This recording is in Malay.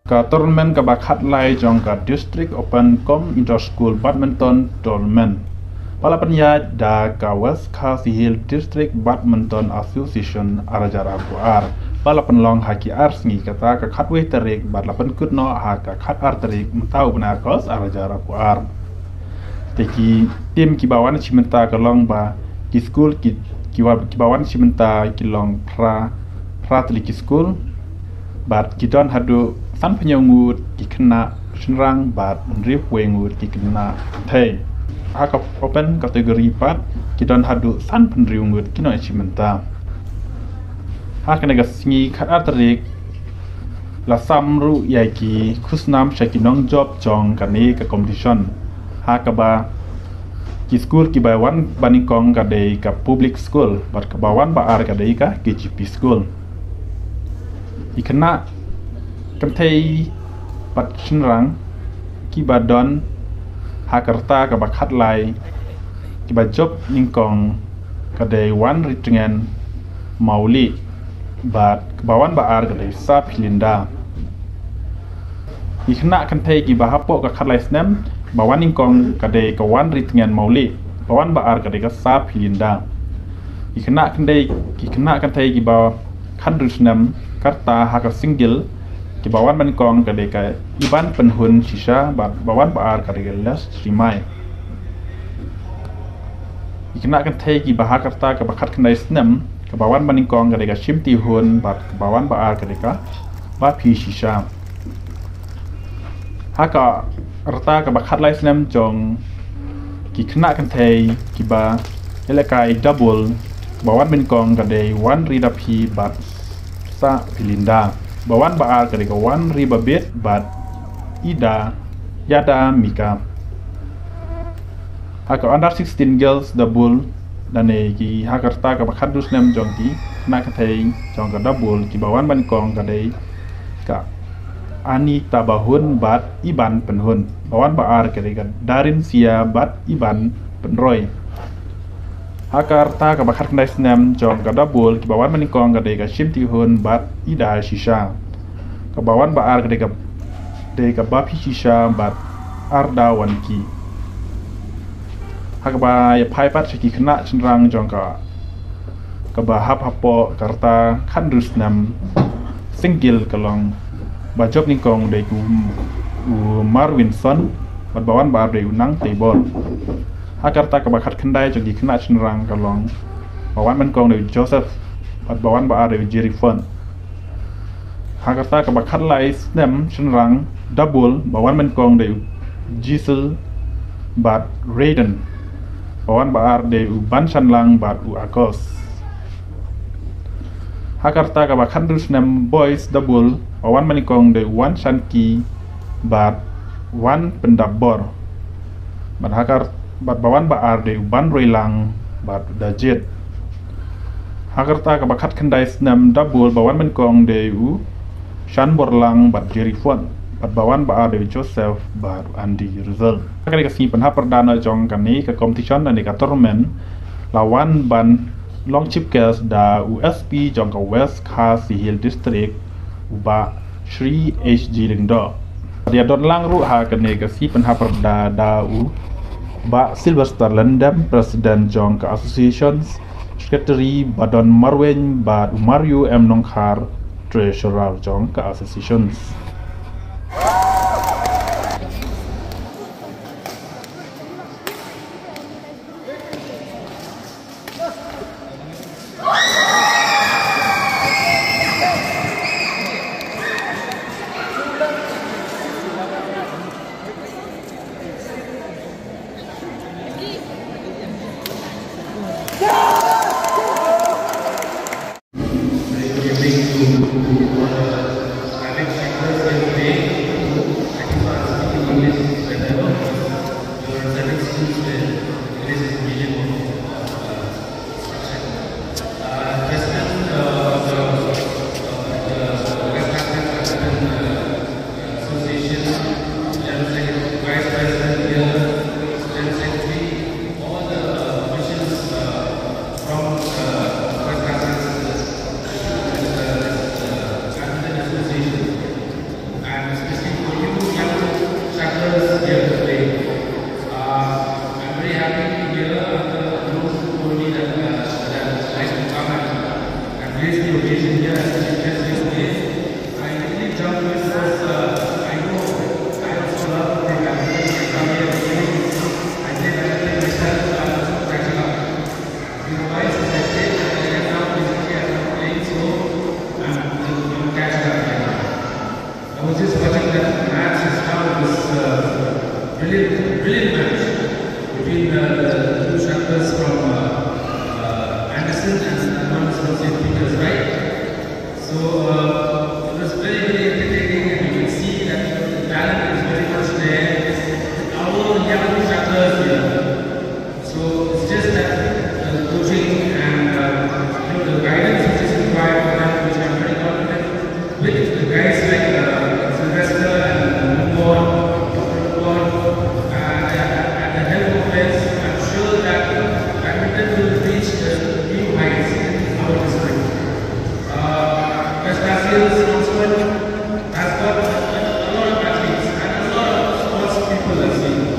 Ka tournament ka bakhat lai jong ka district open com inter school badminton tournament. Palapan ya da ka West Khasi Hill District Badminton Association arajara kuar. Palapan long haki ars ngi kata ka khatwe tarik badlapan kutno ha ka khat ar tarik mtau bna kos arajara kuar. Teki tim kibawan cimenta ka long ba ki school kibawan cimenta ki long pra tli school bat kidon hadu san penyangut ki kena senrang bat rip wengut ki kena thai haka open kategori 4 kidon hadu san penriungut kino cimenta haka nega singi khat atrik la samru yaki khusnam shakinong job jong kani ka competition haka ba ki school ki bawan banikong ka dei ka public school bat ka bawan ba ar ka dei ka KGP school ikena kantai pat senrang ki badon hakarta ka bakhat lai ki bajob ningkong kadai wan ritngen mauli bat kabawan baar kadai sa pilinda ikena kantai ki bahapo ka khatlai snem bawan ningkong kadai kawan ritngen mauli bawan baar kadai ka sa pilinda ikena kantai ki ba khandrusnem karta haka single ki bawan banikong kadeka iban penhun sisa bawan baar kadeka les trimai ikena kan thai ki bahar karta ka bakhat khandai snem ka bawan banikong kadeka shimti hun bat ka bawan baar kadeka ba phi sisa haka rata ka bakhat lai snem jong ki khna kan thai ki ba elekai double bawan banikong kadai wan rida phi bat sa pilinda bawan baar kadeka wan riba bet bat ida yada mika haka under 16 girls double dane ki hakarta ka bakhadus nem jongki na kathai jong ka double ki bawan ban kong kadai ka ani tabahun bat iban penhun bawan baar kadeka darin sia bat iban penroy hakarta ka bakhat kandai snem jong ka double ki bawan manikong ka dei ka shimti hun bat ida shisha ka bawan baar ka dei ka bapi shisha bat arda wanki haka ba ya pai pat ki khna chenrang jong ka ba hapo karta khandus nam single kalong ba job ningkong dei ku Marwinson bat bawan baar dei unang table hakarta ka bakhat khandai jogi khna chenrang kalong bawan man kong de Joseph bat bawan ba are Jerry Fon hakarta ka bakhat lai snem chenrang double bawan man kong de Gisel bat Raiden bawan ba are de ban chanlang bat u Agos hakarta ka bakhat du snem boys double bawan man kong de wan chanki bat wan pendabor bat hakar bat bawan baar de ban roilang bat dajet hakarta ka bakhat khandai snam double bawan man kong de u shan borlang bat Jerry Fon bat bawan baar de Joseph bat Andy Rizal kali ka si panha perdana jong kani ka competition dan ka tournament lawan ban long chip girls da USP jong ka West Khasi Hill District uba Shri HG Lindo dia don lang ru ha kani ka si panha perdana da u ba Sylvester Landam President Jong ka Associations Secretary Badon Marwen ba Mario M Nongkhar Treasurer Jong ka Associations grace the occasion here as Chief Guest yesterday. I really jumped with because I know I also love to play badminton. I come here every I play badminton myself, so I was catching up. Why since I played right now basically I'm not playing, so I'm catching up right now. I was just watching that match just now. It was brilliant match between the two shutters from Anderson and one is from St. Peter's, right? So it was very entertaining, and you can see that the talent is very much there. Our young shutters here. So it's just that the coaching and the guidance which is required for them, which I'm very confident with the guys like Sylvester and Mugor. And the help of this, I'm sure that badminton will reach new heights in our district. West Basils Oxford has got a lot of athletes and a lot of sports people as well.